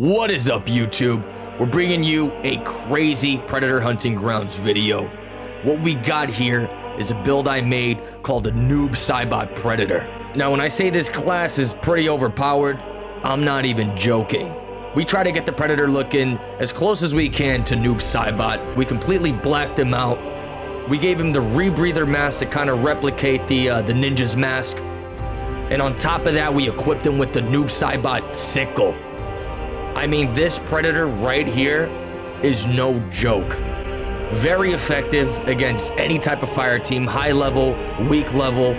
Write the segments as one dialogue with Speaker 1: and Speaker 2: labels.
Speaker 1: What is up, YouTube? We're bringing you a crazy Predator Hunting Grounds video. What we got here is a build I made called the NOOB SAIBOT Predator. Now, when I say this class is pretty overpowered, I'm not even joking. We try to get the Predator looking as close as we can to NOOB SAIBOT. We completely blacked him out. We gave him the rebreather mask to kind of replicate the ninja's mask. And on top of that, we equipped him with the NOOB SAIBOT SICKLE. I mean, this Predator right here is no joke. Very effective against any type of fire team, high level, weak level.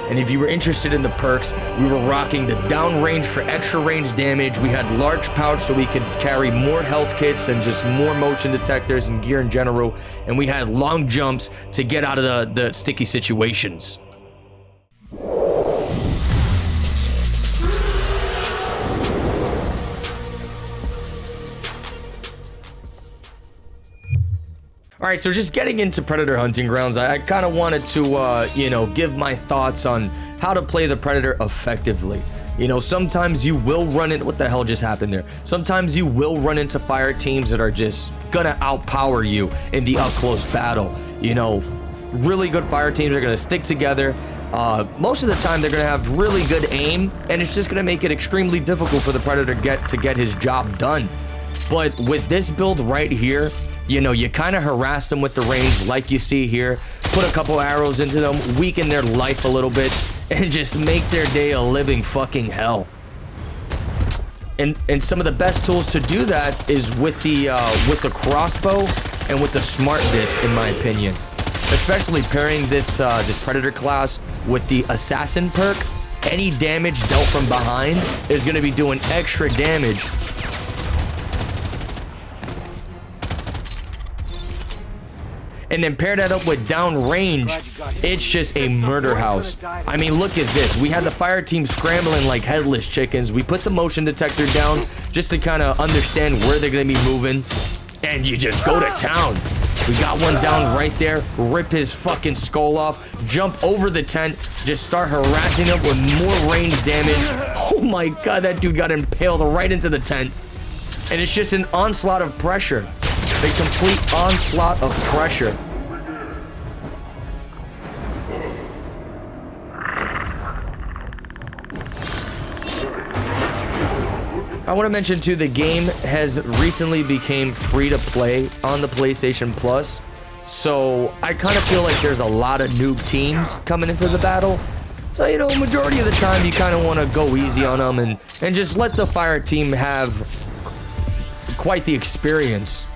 Speaker 1: And if you were interested in the perks, we were rocking the downrange for extra range damage. We had large pouch so we could carry more health kits and just more motion detectors and gear in general. And we had long jumps to get out of the sticky situations. All right, so just getting into Predator Hunting Grounds, I kind of wanted to, give my thoughts on how to play the Predator effectively. You know, sometimes you will run into, what the hell just happened there? Sometimes you will run into fire teams that are just gonna outpower you in the up-close battle. You know, really good fire teams are gonna stick together. Most of the time, they're gonna have really good aim, and it's just gonna make it extremely difficult for the Predator to get his job done. But with this build right here, you know, you kind of harass them with the range like you see here, put a couple arrows into them, weaken their life a little bit, and just make their day a living fucking hell. And some of the best tools to do that is with the crossbow and with the smart disc, in my opinion. Especially pairing this Predator class with the assassin perk. Any damage dealt from behind is going to be doing extra damage. And then pair that up with downrange, it's just a murder house. I mean, look at this. We had the fire team scrambling like headless chickens. We put the motion detector down just to kind of understand where they're going to be moving. And you just go to town. We got one down right there. Rip his fucking skull off. Jump over the tent. Just start harassing him with more range damage. Oh my god, that dude got impaled right into the tent. And it's just an onslaught of pressure. A complete onslaught of pressure. I want to mention too, the game has recently became free to play on the PlayStation Plus. So I kind of feel like there's a lot of noob teams coming into the battle. So, you know, majority of the time you kind of want to go easy on them and just let the fire team have quite the experience.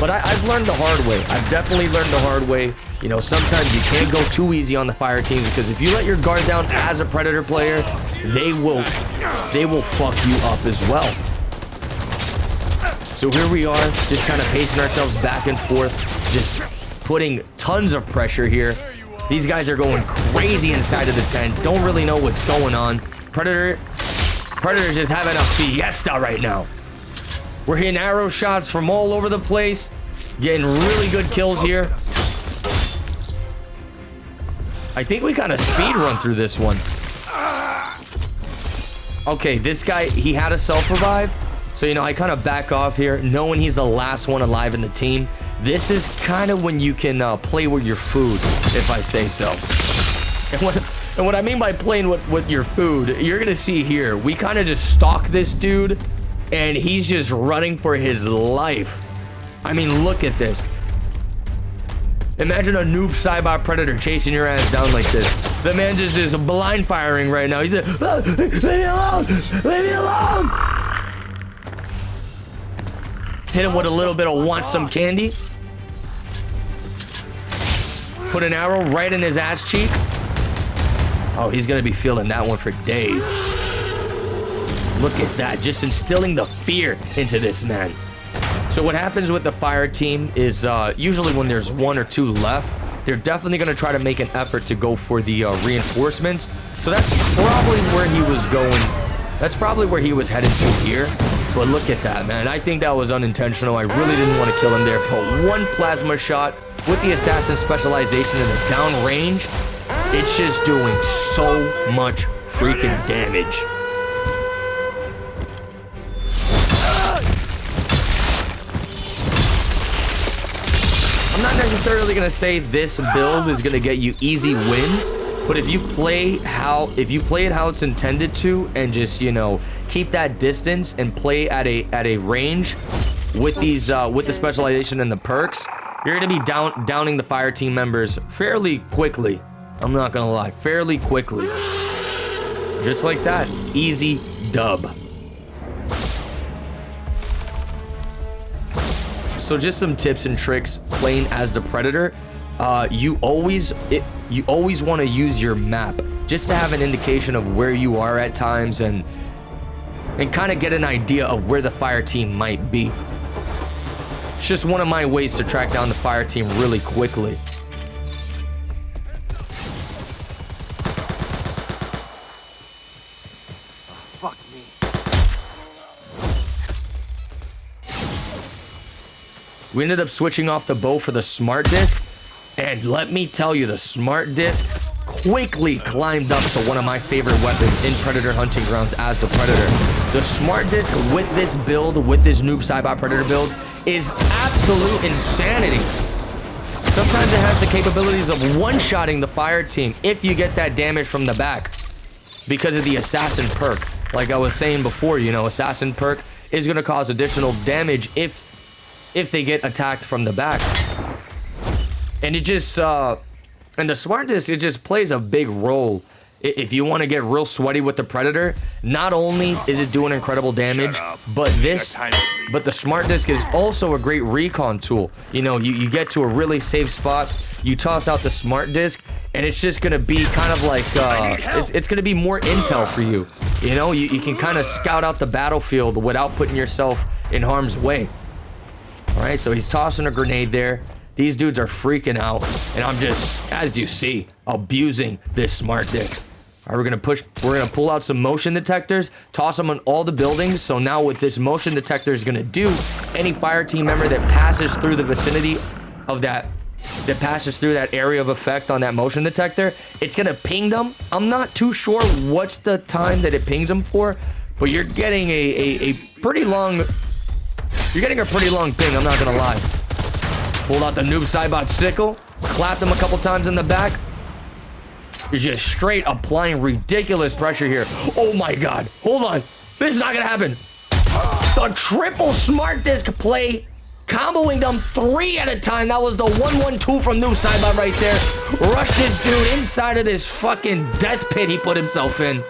Speaker 1: But I've learned the hard way. I've definitely learned the hard way. You know, sometimes you can't go too easy on the fire teams because if you let your guard down as a Predator player, they will fuck you up as well. So here we are, just kind of pacing ourselves back and forth, just putting tons of pressure here. These guys are going crazy inside of the tent. Don't really know what's going on. Predator's just having a fiesta right now. We're hitting arrow shots from all over the place. Getting really good kills here. I think we kind of speed run through this one. Okay, this guy, he had a self-revive. So, you know, I kind of back off here, knowing he's the last one alive in the team. This is kind of when you can play with your food, if I say so. And what I mean by playing with your food, you're going to see here. We kind of just stalk this dude. And he's just running for his life. I mean, look at this. Imagine a NOOB SAIBOT Predator chasing your ass down like this. The man just is blind firing right now. He's like, oh, leave me alone! Leave me alone! Hit him with a little bit of want some candy. Put an arrow right in his ass cheek. Oh, he's gonna be feeling that one for days. Look at that, just instilling the fear into this man. So what happens with the fire team is usually when there's one or two left, they're definitely going to try to make an effort to go for the reinforcements. So that's probably where he was going. That's probably where he was headed to here. But look at that, man. I think that was unintentional. I really didn't want to kill him there. But one plasma shot with the assassin specialization in the down range, it's just doing so much freaking damage. I'm not necessarily gonna say this build is gonna get you easy wins, but if you play it how it's intended to, and just, you know, keep that distance and play at a range with these with the specialization and the perks, you're gonna be downing the fire team members fairly quickly. I'm not gonna lie, fairly quickly. Just like that, easy dub. So just some tips and tricks playing as the Predator. You always want to use your map just to have an indication of where you are at times, and kind of get an idea of where the fire team might be. It's just one of my ways to track down the fire team really quickly.
Speaker 2: Fuck me.
Speaker 1: We ended up switching off the bow for the smart disc, and let me tell you, the smart disc quickly climbed up to one of my favorite weapons in Predator Hunting Grounds as the Predator. The smart disc with this build, with this Noob Saibot Predator build, is absolute insanity. Sometimes it has the capabilities of one-shotting the fire team if you get that damage from the back because of the assassin perk. Like I was saying before, you know, assassin perk is going to cause additional damage if they get attacked from the back. And it just and the smart disc, it just plays a big role if you want to get real sweaty with the Predator. Not only is it doing incredible damage, but the smart disc is also a great recon tool. You know, you get to a really safe spot, you toss out the smart disc, and it's just gonna be kind of like it's gonna be more intel for you. You know, you can kind of scout out the battlefield without putting yourself in harm's way. All right, so he's tossing a grenade there. These dudes are freaking out, and I'm just, as you see, abusing this smart disc. All right, we're gonna pull out some motion detectors, toss them on all the buildings. So now what this motion detector is gonna do, any fire team member that passes through the vicinity of that passes through that area of effect on that motion detector, it's gonna ping them. I'm not too sure what's the time that it pings them for, but you're getting a pretty long ping, I'm not gonna lie. Pulled out the Noob Saibot sickle, clapped him a couple times in the back. You're just straight applying ridiculous pressure here. Oh my god, hold on, this is not gonna happen. The triple smart disc play, comboing them 3 at a time. That was the 1-1-2 from Noob Saibot right there. Rushed this dude inside of this fucking death pit he put himself in. And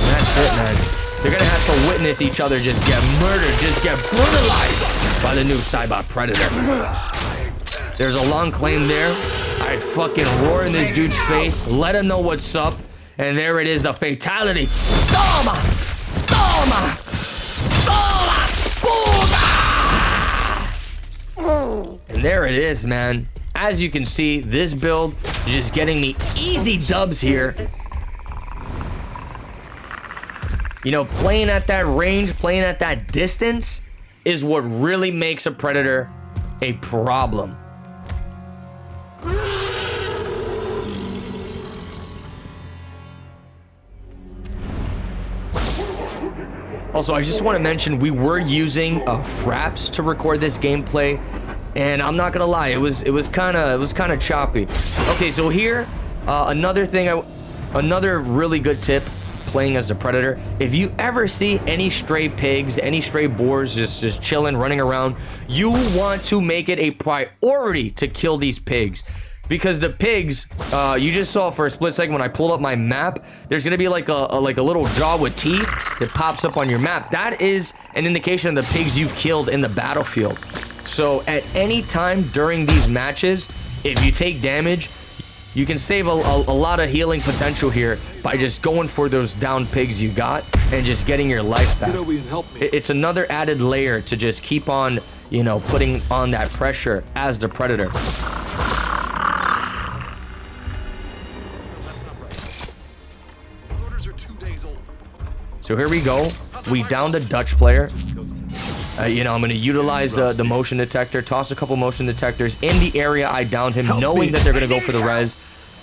Speaker 1: that's it, man. They're gonna have to witness each other just get murdered, just get brutalized by the Noob Saibot Predator. There's a long claim there. I fucking roar in this dude's face, let him know what's up, and there it is, the fatality. Toma! Toma! Toma! And there it is, man. As you can see, this build is just getting me easy dubs here. You know, playing at that range, playing at that distance is what really makes a Predator a problem. Also, I just want to mention we were using fraps to record this gameplay, and I'm not gonna lie, it was kind of choppy. Okay, so here, another really good tip playing as the Predator. If you ever see any stray pigs, any stray boars just chilling, running around, you want to make it a priority to kill these pigs. Because the pigs, you just saw for a split second when I pulled up my map, there's gonna be like a little jaw with teeth that pops up on your map. That is an indication of the pigs you've killed in the battlefield. So at any time during these matches, if you take damage, you can save a lot of healing potential here by just going for those downed pigs you got and just getting your life back. It's another added layer to just keep on, you know, putting on that pressure as the Predator. So here we go. We downed a Dutch player. You know, I'm going to utilize the motion detector, toss a couple motion detectors in the area I downed him, knowing that they're going to go for the res,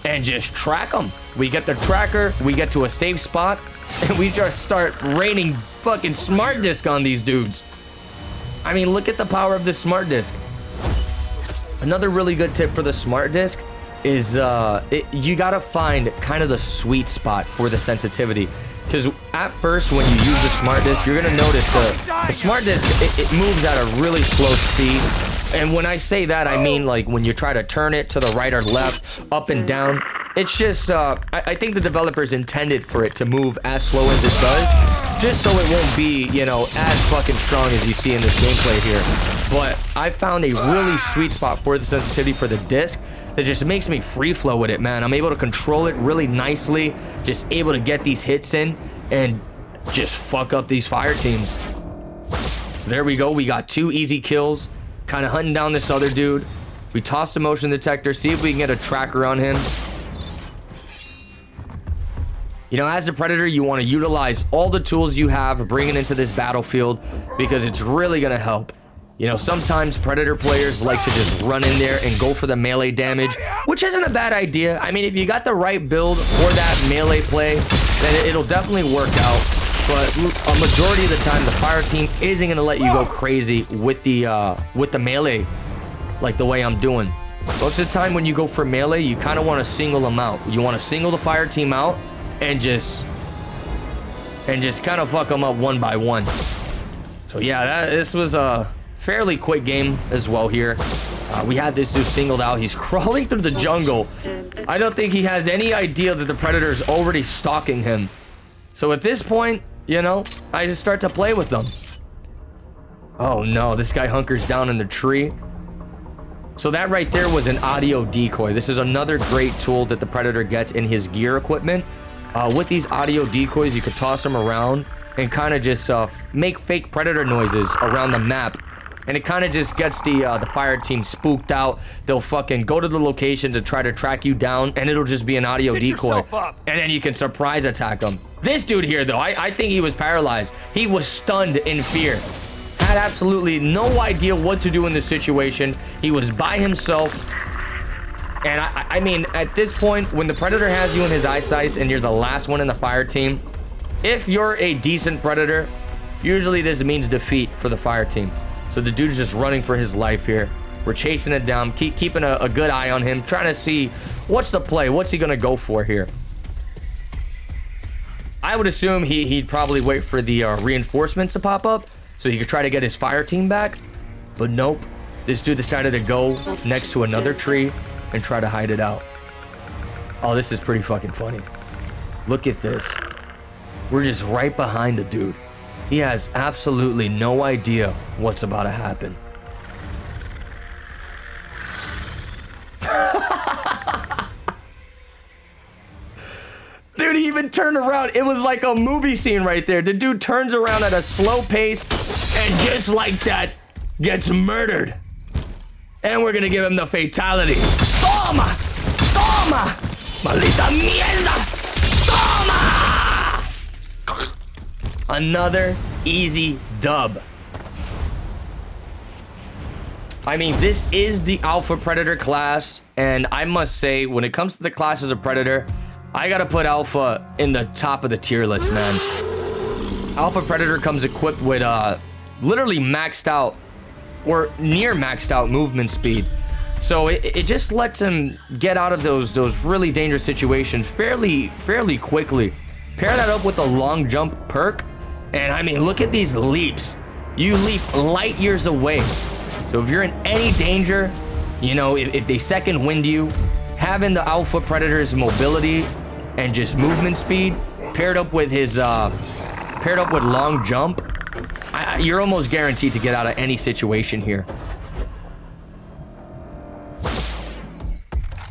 Speaker 1: and just track them. We get the tracker, we get to a safe spot, and we just start raining fucking smart disc on these dudes. I mean, look at the power of this smart disc. Another really good tip for the smart disc is you got to find kind of the sweet spot for the sensitivity. Because at first, when you use the smart disc, you're going to notice the smart disc, it moves at a really slow speed. And when I say that, I mean like when you try to turn it to the right or left, up and down. It's just, I think the developers intended for it to move as slow as it does, just so it won't be, you know, as fucking strong as you see in this gameplay here. But I found a really sweet spot for the sensitivity for the disc that just makes me free flow with it, man. I'm able to control it really nicely, just able to get these hits in and just fuck up these fire teams. So there we go. We got 2 easy kills, kind of hunting down this other dude. We toss the motion detector, see if we can get a tracker on him. You know, as a Predator, you want to utilize all the tools you have, bring it into this battlefield, because it's really going to help. You know, sometimes Predator players like to just run in there and go for the melee damage, which isn't a bad idea. I mean, if you got the right build for that melee play, then it'll definitely work out. But a majority of the time, the fire team isn't going to let you go crazy with the melee, like the way I'm doing. Most of the time when you go for melee, you kind of want to single them out. You want to single the fire team out and just kind of fuck them up one by one. So yeah, this was a fairly quick game as well here. We had this dude singled out. He's crawling through the jungle. I don't think he has any idea that the Predator's already stalking him. So at this point, you know, I just start to play with them. Oh no, this guy hunkers down in the tree. So that right there was an audio decoy. This is another great tool that the Predator gets in his gear equipment. With these audio decoys, you could toss them around and kind of just make fake Predator noises around the map. And it kind of just gets the fire team spooked out. They'll fucking go to the location to try to track you down, and it'll just be an audio decoy. And then you can surprise attack them. This dude here, though, I think he was paralyzed. He was stunned in fear. Had absolutely no idea what to do in this situation. He was by himself. And I mean, at this point, when the Predator has you in his eyesight and you're the last one in the fire team, if you're a decent Predator, usually this means defeat for the fire team. So the dude's just running for his life here. We're chasing it down, keeping a good eye on him, trying to see what's the play, what's he gonna go for here. I would assume he'd probably wait for the reinforcements to pop up so he could try to get his fire team back. But nope, this dude decided to go next to another tree and try to hide it out. Oh, this is pretty fucking funny. Look at this. We're just right behind the dude. He has absolutely no idea what's about to happen. Dude, he even turned around. It was like a movie scene right there. The dude turns around at a slow pace and just like that gets murdered. And we're gonna give him the fatality. Toma! Toma! Maldita mierda! Toma! Another easy dub. I mean, this is the Alpha Predator class, and I must say, when it comes to the classes of Predator, I gotta put Alpha in the top of the tier list, man. Alpha Predator comes equipped with literally maxed out or near maxed out movement speed. So it just lets him get out of those really dangerous situations fairly quickly. Pair that up with the long jump perk, and I mean, look at these leaps. You leap light years away. So if you're in any danger, you know, if they second wind you, having the Alpha Predator's mobility and just movement speed paired up with his long jump, you're almost guaranteed to get out of any situation here.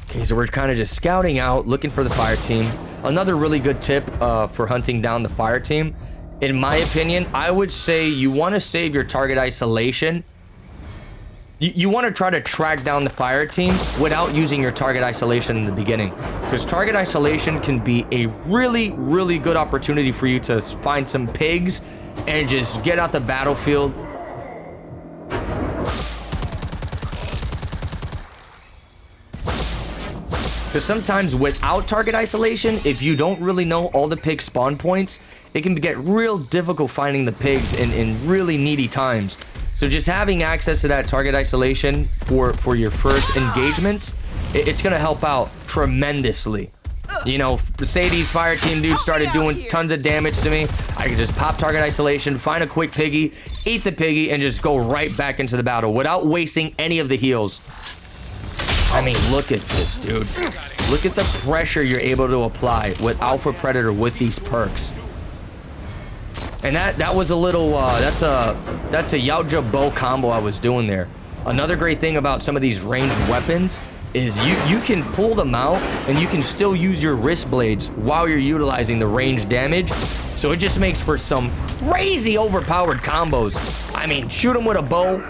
Speaker 1: Okay, so we're kind of just scouting out, looking for the fire team. Another really good tip for hunting down the fire team, in my opinion, I would say you want to save your target isolation. You want to try to track down the fire team without using your target isolation in the beginning, because target isolation can be a really good opportunity for you to find some pigs and just get out the battlefield Because sometimes without target isolation, if you don't really know all the pig spawn points, it can get real difficult finding the pigs in really needy times. So just having access to that target isolation for your first engagements, it's going to help out tremendously. You know, say these fire team dudes started doing tons of damage to me, I could just pop target isolation, find a quick piggy, eat the piggy, and just go right back into the battle without wasting any of the heals. I mean, look at this, dude. Look at the pressure you're able to apply with Alpha Predator with these perks. And that was a little, that's a Yaoja bow combo I was doing there. Another great thing about some of these ranged weapons is you can pull them out and you can still use your wrist blades while you're utilizing the range damage. So it just makes for some crazy overpowered combos. I mean, shoot them with a bow,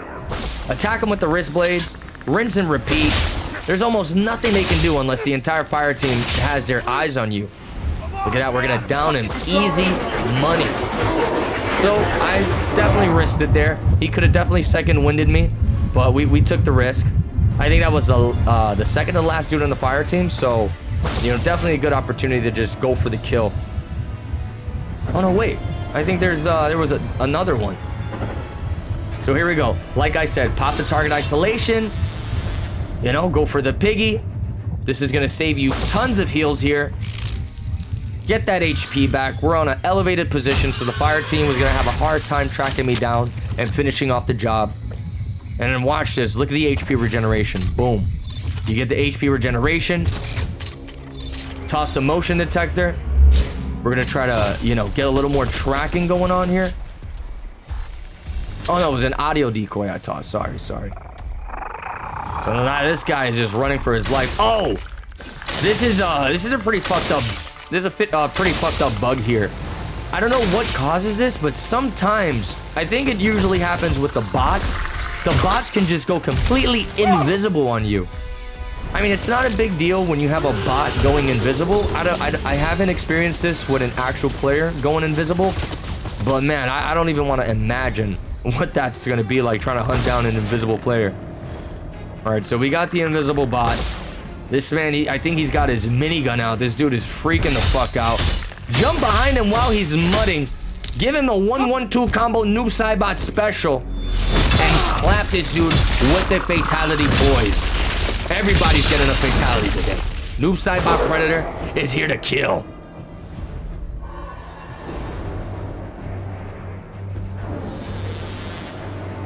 Speaker 1: attack them with the wrist blades, rinse and repeat. There's almost nothing they can do unless the entire fire team has their eyes on you. Look at that, we're gonna down him. Easy money. So I definitely risked it there. He could have definitely second winded me, but we took the risk. I think that was the second to last dude on the fire team, so, you know, definitely a good opportunity to just go for the kill. Oh no, wait. I think there was another one. So here we go. Like I said, pop the target isolation. You know, go for the piggy. This is gonna save you tons of heals here. Get that HP back. We're on an elevated position, so the fire team was gonna have a hard time tracking me down and finishing off the job. And then watch this. Look at the HP regeneration. Boom. You get the HP regeneration. Toss a motion detector. We're gonna try to, you know, get a little more tracking going on here. Oh no, it was an audio decoy I tossed. Sorry. So now this guy is just running for his life. Oh, this is a pretty fucked up. There's a pretty fucked up bug here. I don't know what causes this, but sometimes I think it usually happens with the bots. The bots can just go completely invisible on you. I mean, it's not a big deal when you have a bot going invisible. I haven't experienced this with an actual player going invisible, but man, I don't even want to imagine what that's going to be like trying to hunt down an invisible player. All right, so we got the invisible bot. This man, I think he's got his minigun out. This dude is freaking the fuck out. Jump behind him while he's mudding. Give him a 1-1-2 combo Noob SAIBOT special. And clap this dude with the fatality, boys. Everybody's getting a fatality today. Noob SAIBOT Predator is here to kill.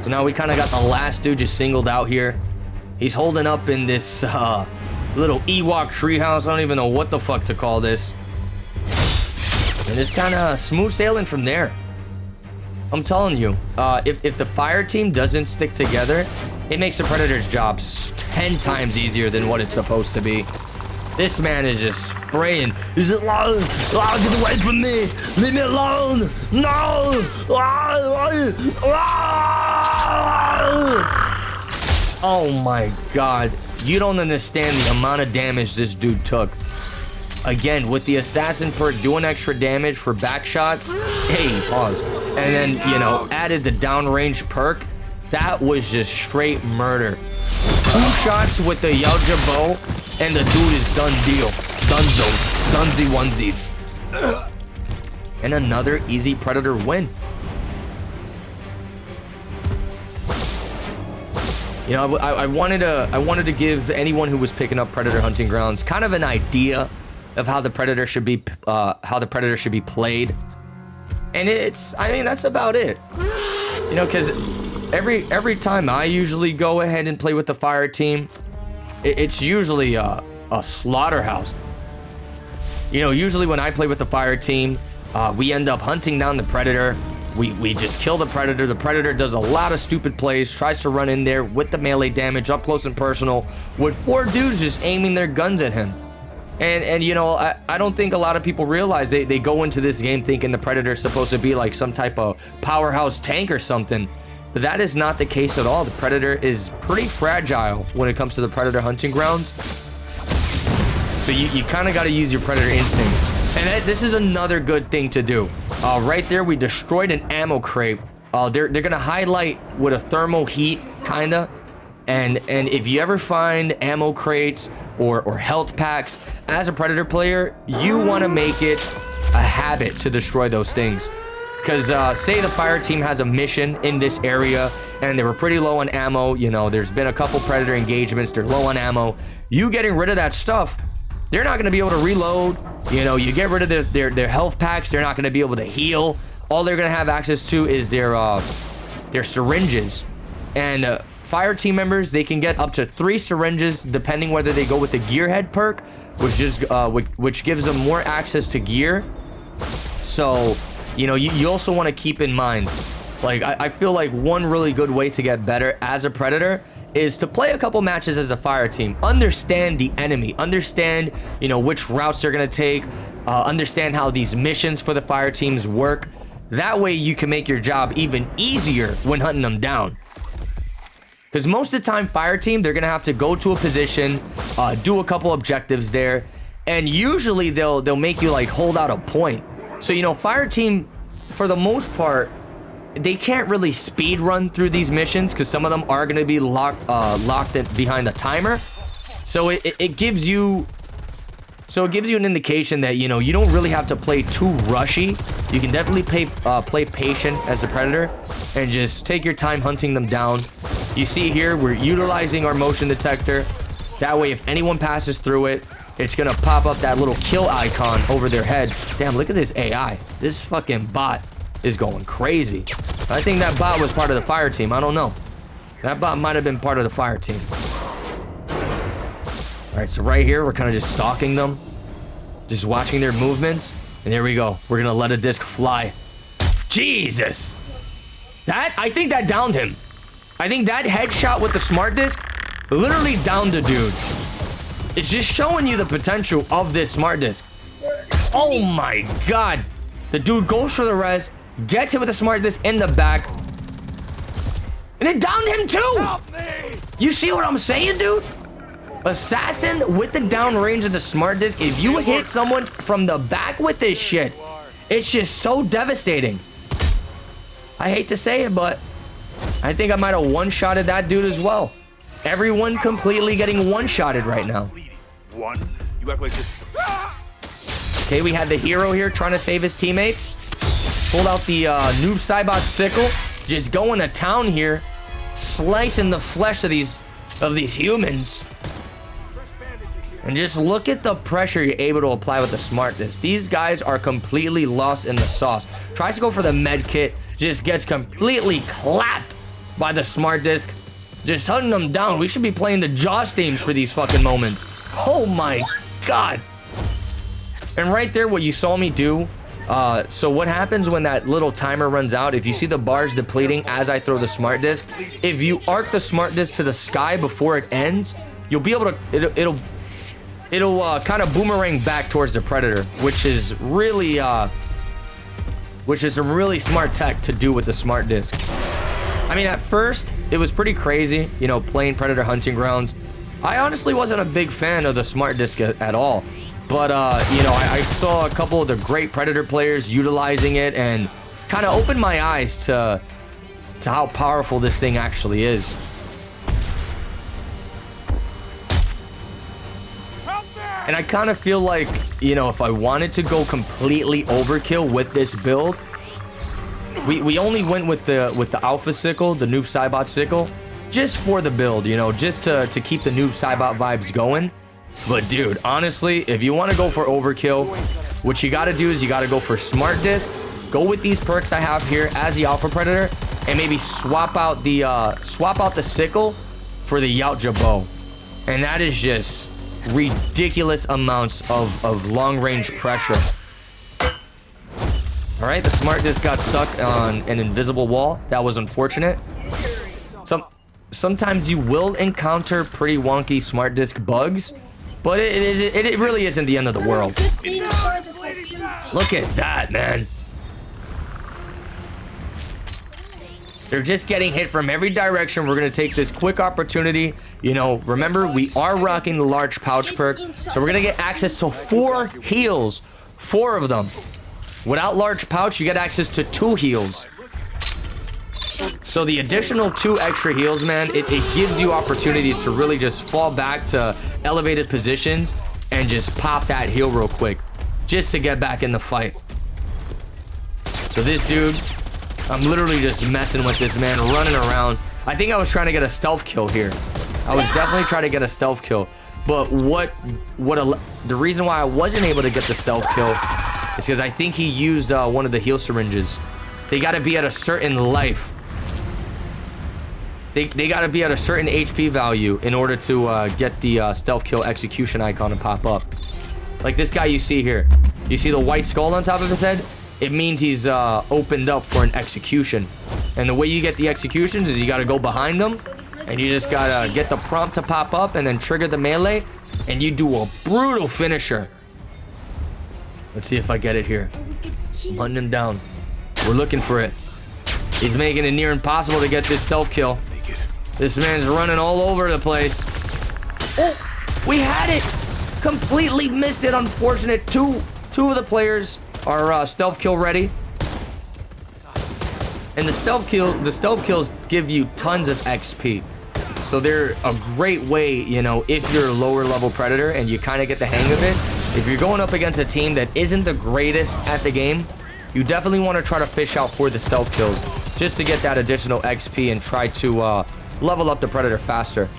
Speaker 1: So now we kind of got the last dude just singled out here. He's holding up in this little Ewok treehouse. I don't even know what the fuck to call this. And it's kind of smooth sailing from there. I'm telling you, if the fire team doesn't stick together, it makes the Predator's job 10 times easier than what it's supposed to be. This man is just spraying. Is it loud? Oh, get away from me! Leave me alone! No! Oh my god. You don't understand the amount of damage this dude took. Again, with the assassin perk doing extra damage for back shots. Hey, pause. And then, you know, added the downrange perk. That was just straight murder. 2 shots with the Yaoja bow, and the dude is done deal. Dunzo. Dunzy onesies. And another easy Predator win. You know, I wanted to give anyone who was picking up Predator Hunting Grounds kind of an idea of how the Predator should be played. And I mean, that's about it. You know, because every time I usually go ahead and play with the fire team, it's usually a slaughterhouse. You know, usually when I play with the fire team, we end up hunting down the Predator. We just kill the Predator. The Predator does a lot of stupid plays, tries to run in there with the melee damage up close and personal, with 4 dudes just aiming their guns at him. And you know, I don't think a lot of people realize they go into this game thinking the Predator's supposed to be like some type of powerhouse tank or something. But that is not the case at all. The Predator is pretty fragile when it comes to the Predator Hunting Grounds. So you kind of got to use your Predator instincts. And this is another good thing to do. Right there, we destroyed an ammo crate. They're going to highlight with a thermal heat, kind of. And if you ever find ammo crates or health packs, as a Predator player, you want to make it a habit to destroy those things. Because say the fire team has a mission in this area and they were pretty low on ammo, you know, there's been a couple Predator engagements, they're low on ammo. You getting rid of that stuff, they're not going to be able to reload. You know, you get rid of their health packs, they're not going to be able to heal. All they're going to have access to is their syringes. And fire team members, they can get up to 3 syringes depending whether they go with the gearhead perk, which gives them more access to gear. So, you know, you also want to keep in mind, like, I feel like one really good way to get better as a Predator is to play a couple matches as a fire team. Understand the enemy. Understand, you know, which routes they're going to take. Understand how these missions for the fire teams work. That way you can make your job even easier when hunting them down. Because most of the time, fire team, they're going to have to go to a position, do a couple objectives there. And usually they'll make you, like, hold out a point. So, you know, fire team, for the most part, they can't really speed run through these missions because some of them are going to be locked in behind the timer. So it gives you an indication that, you know, you don't really have to play too rushy. You can definitely play patient as a Predator and just take your time hunting them down. You see here, we're utilizing our motion detector. That way, if anyone passes through it, it's going to pop up that little kill icon over their head. Damn, look at this AI. This fucking bot is going crazy. I think that bot was part of the fire team. I don't know. That bot might have been part of the fire team. All right, so right here, we're kind of just stalking them. Just watching their movements. And there we go. We're going to let a disc fly. Jesus. I think that downed him. I think that headshot with the smart disc literally downed the dude. It's just showing you the potential of this smart disc. Oh my God. The dude goes for the res, gets hit with the smart disc in the back, and it downed him too. You see what I'm saying, dude? Assassin with the down range of the smart disc. If you hit someone from the back with this shit, it's just so devastating. I hate to say it, but I think I might have one-shotted that dude as well. Everyone completely getting one-shotted right now.
Speaker 2: You act like this.
Speaker 1: Okay, we had the hero here trying to save his teammates. Pulled out the NOOB SAIBOT sickle. Just going to town here. Slicing the flesh of these humans. And just look at the pressure you're able to apply with the smart disc. These guys are completely lost in the sauce. Tries to go for the med kit. Just gets completely clapped by the smart disc. Just hunting them down. We should be playing the Jaws themes for these fucking moments. Oh my God. And right there, what you saw me do. So what happens when that little timer runs out? If you see the bars depleting as I throw the smart disc, if you arc the smart disc to the sky before it ends, you'll be able to, it'll kind of boomerang back towards the Predator, which is some really smart tech to do with the smart disc. I mean, at first, it was pretty crazy, you know, playing Predator Hunting Grounds. I honestly wasn't a big fan of the smart disc at all. But, you know, I saw a couple of the great Predator players utilizing it and kind of opened my eyes to how powerful this thing actually is. And I kind of feel like, you know, if I wanted to go completely overkill with this build, we only went with the Alpha Sickle, the NOOB SAIBOT Sickle, just for the build, you know, just to keep the NOOB SAIBOT vibes going. But dude, honestly, if you want to go for overkill, what you got to do is you got to go for smart disc, go with these perks I have here as the Alpha Predator, and maybe swap out the sickle for the Yautja bow. And that is just ridiculous amounts of long-range pressure. All right, the smart disc got stuck on an invisible wall. That was unfortunate. Sometimes you will encounter pretty wonky smart disc bugs, but it really isn't the end of the world. Look at that, man. They're just getting hit from every direction. We're going to take this quick opportunity. You know, remember, we are rocking the large pouch perk, so we're going to get access to 4 heals. 4 of them. Without large pouch, you get access to 2 heals. So the additional 2 extra heals, man, it gives you opportunities to really just fall back to elevated positions and just pop that heal real quick just to get back in the fight. So this dude, I'm literally just messing with this man, running around. I think I was trying to get a stealth kill here. I was definitely trying to get a stealth kill. But the reason why I wasn't able to get the stealth kill is because I think he used one of the heal syringes. They got to be at a certain life. They got to be at a certain HP value in order to get the stealth kill execution icon to pop up. Like this guy you see here. You see the white skull on top of his head? It means he's opened up for an execution. And the way you get the executions is you got to go behind them. And you just got to get the prompt to pop up and then trigger the melee. And you do a brutal finisher. Let's see if I get it here. Hunting him down. We're looking for it. He's making it near impossible to get this stealth kill. This man's running all over the place. Oh, we had it. Completely missed it. Unfortunate. Two of the players are stealth kill ready. And the stealth kills give you tons of XP. So they're a great way, you know, if you're a lower level predator and you kind of get the hang of it. If you're going up against a team that isn't the greatest at the game, you definitely want to try to fish out for the stealth kills just to get that additional XP and try to level up the predator faster.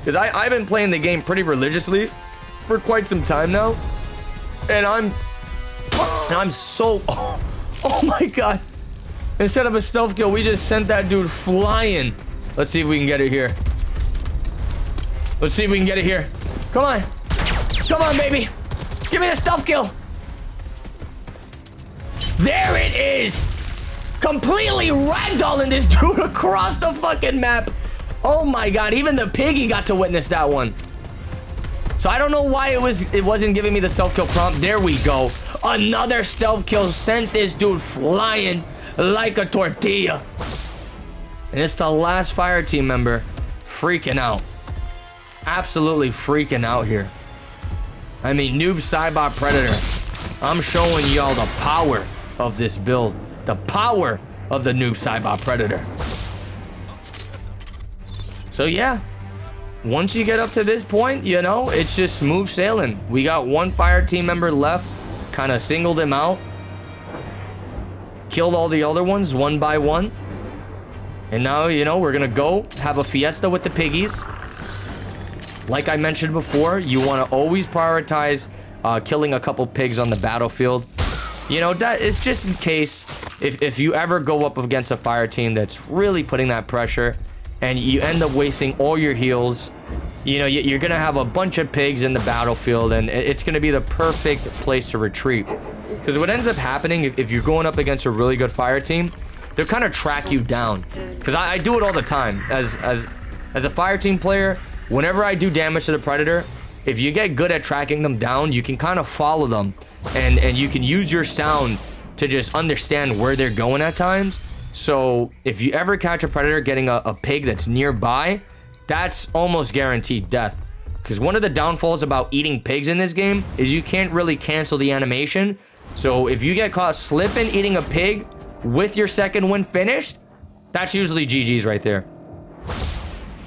Speaker 1: Because I've been playing the game pretty religiously for quite some time now. And I'm so... Oh my god. Instead of a stealth kill, we just sent that dude flying. Let's see if we can get it here. Let's see if we can get it here. Come on. Come on, baby. Give me the stealth kill. There it is. Completely ragdolling this dude across the fucking map. Oh my god. Even the piggy got to witness that one. So I don't know why it wasn't giving me the stealth kill prompt. There we go. Another stealth kill sent this dude flying like a tortilla. And it's the last fire team member freaking out. Absolutely freaking out here. I mean, Noob Saibot Predator. I'm showing y'all the power of this build. The power of the Noob Saibot Predator. So yeah. Once you get up to this point, you know, it's just smooth sailing. We got one fire team member left. Kind of singled him out. Killed all the other ones one by one. And now, you know, we're going to go have a fiesta with the piggies. Like I mentioned before, you want to always prioritize killing a couple pigs on the battlefield. You know, that is just in case if you ever go up against a fire team that's really putting that pressure and you end up wasting all your heals. You know, you're going to have a bunch of pigs in the battlefield, and it's going to be the perfect place to retreat. Because what ends up happening, if you're going up against a really good fire team, they'll kind of track you down. Because I do it all the time. As a fire team player, whenever I do damage to the predator, if you get good at tracking them down, you can kind of follow them. And you can use your sound to just understand where they're going at times. So if you ever catch a predator getting a pig that's nearby, that's almost guaranteed death. Because one of the downfalls about eating pigs in this game is you can't really cancel the animation. So if you get caught slipping eating a pig with your second win finished, that's usually GG's right there.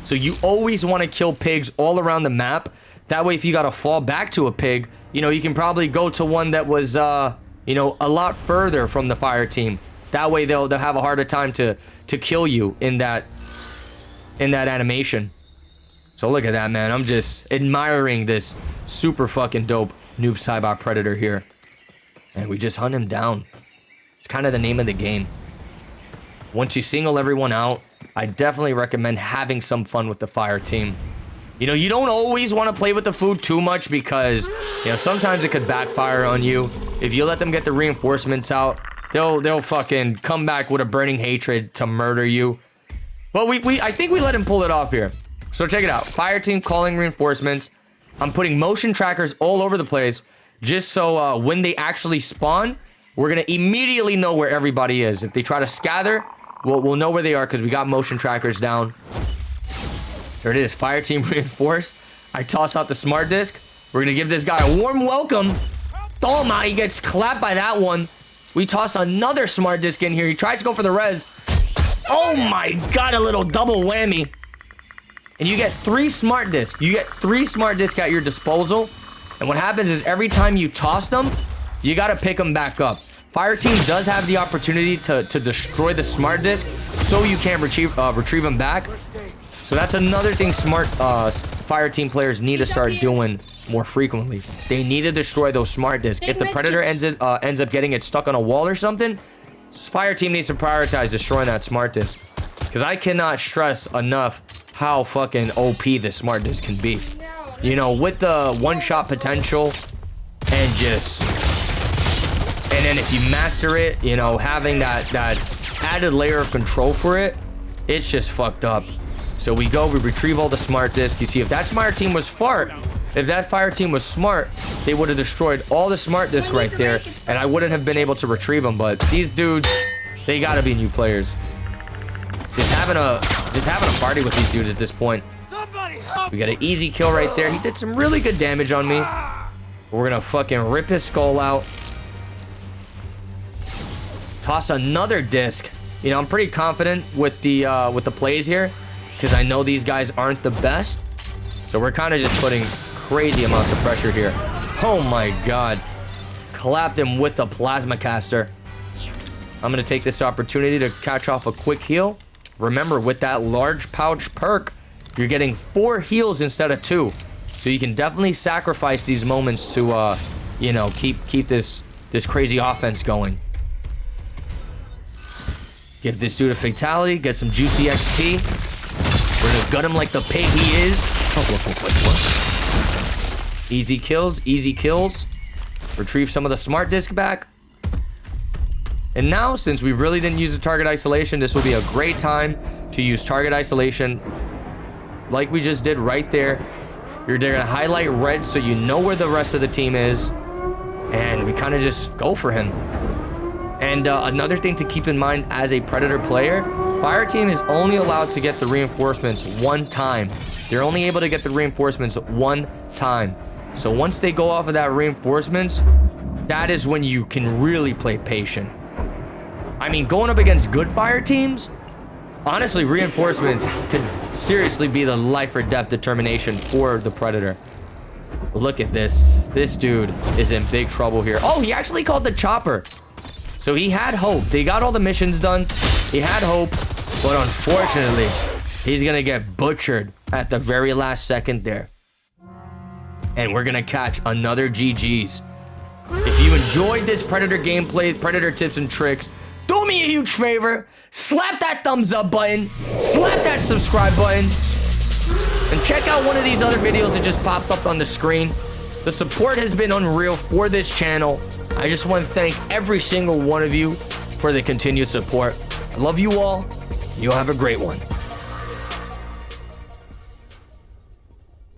Speaker 1: So you always want to kill pigs all around the map. That way, if you got to fall back to a pig, you know, you can probably go to one that was, you know, a lot further from the fire team. That way, they'll have a harder time to kill you in that animation. So look at that, man. I'm just admiring this super fucking dope Noob Saibot Predator here. And we just hunt him down. It's kind of the name of the game. Once you single everyone out, I definitely recommend having some fun with the fire team. You know, you don't always want to play with the food too much because, you know, sometimes it could backfire on you. If you let them get the reinforcements out, they'll fucking come back with a burning hatred to murder you. But I think we let him pull it off here. So check it out. Fire team calling reinforcements. I'm putting motion trackers all over the place just so when they actually spawn, we're going to immediately know where everybody is. If they try to scatter, we'll know where they are because we got motion trackers down. There it is. Fire team reinforced. I toss out the smart disc. We're going to give this guy a warm welcome. Toma, he gets clapped by that one. We toss another smart disc in here. He tries to go for the res. Oh my god, a little double whammy. And you get 3 smart discs. You get 3 smart discs at your disposal. And what happens is every time you toss them, you got to pick them back up. Fire team does have the opportunity to destroy the smart disc, so you can't retrieve them back. So that's another thing smart fire team players need to start doing more frequently. They need to destroy those smart discs. If the predator ends up getting it stuck on a wall or something, fire team needs to prioritize destroying that smart disc. Because I cannot stress enough how fucking OP this smart disc can be. You know, with the one-shot potential and then if you master it, you know, having that added layer of control for it, it's just fucked up. So we retrieve all the smart discs. You see, if that smart team was if that fire team was smart, they would have destroyed all the smart discs right there, and I wouldn't have been able to retrieve them. But these dudes, they gotta be new players. Just having a party with these dudes at this point. We got an easy kill right there. He did some really good damage on me. We're gonna fucking rip his skull out. Toss another disc. You know, I'm pretty confident with the plays here, because I know these guys aren't the best. So we're kind of just putting crazy amounts of pressure here. Oh my god. Clapped him with the plasma caster. I'm going to take this opportunity to catch off a quick heal. Remember, with that large pouch perk, you're getting 4 heals instead of 2. So you can definitely sacrifice these moments to, you know, keep this crazy offense going. Give this dude a fatality, get some juicy XP. We're gonna gut him like the pig he is. Easy kills, easy kills. Retrieve some of the smart disc back. And now, since we really didn't use the target isolation, this will be a great time to use target isolation like we just did right there. They're gonna highlight red so you know where the rest of the team is. And we kind of just go for him. And another thing to keep in mind as a Predator player, Fire Team is only allowed to get the reinforcements 1 time. They're only able to get the reinforcements 1 time. So once they go off of that reinforcements, that is when you can really play patient. I mean, going up against good Fire Teams, honestly, reinforcements could seriously be the life or death determination for the Predator. Look at this. This dude is in big trouble here. Oh, he actually called the chopper. So he had hope. They got all the missions done. He had hope. But unfortunately, he's going to get butchered at the very last second there. And we're going to catch another GG's. If you enjoyed this Predator gameplay, Predator tips and tricks, do me a huge favor. Slap that thumbs up button. Slap that subscribe button. And check out one of these other videos that just popped up on the screen. The support has been unreal for this channel. I just want to thank every single one of you for the continued support. I love you all. You'll have a great one.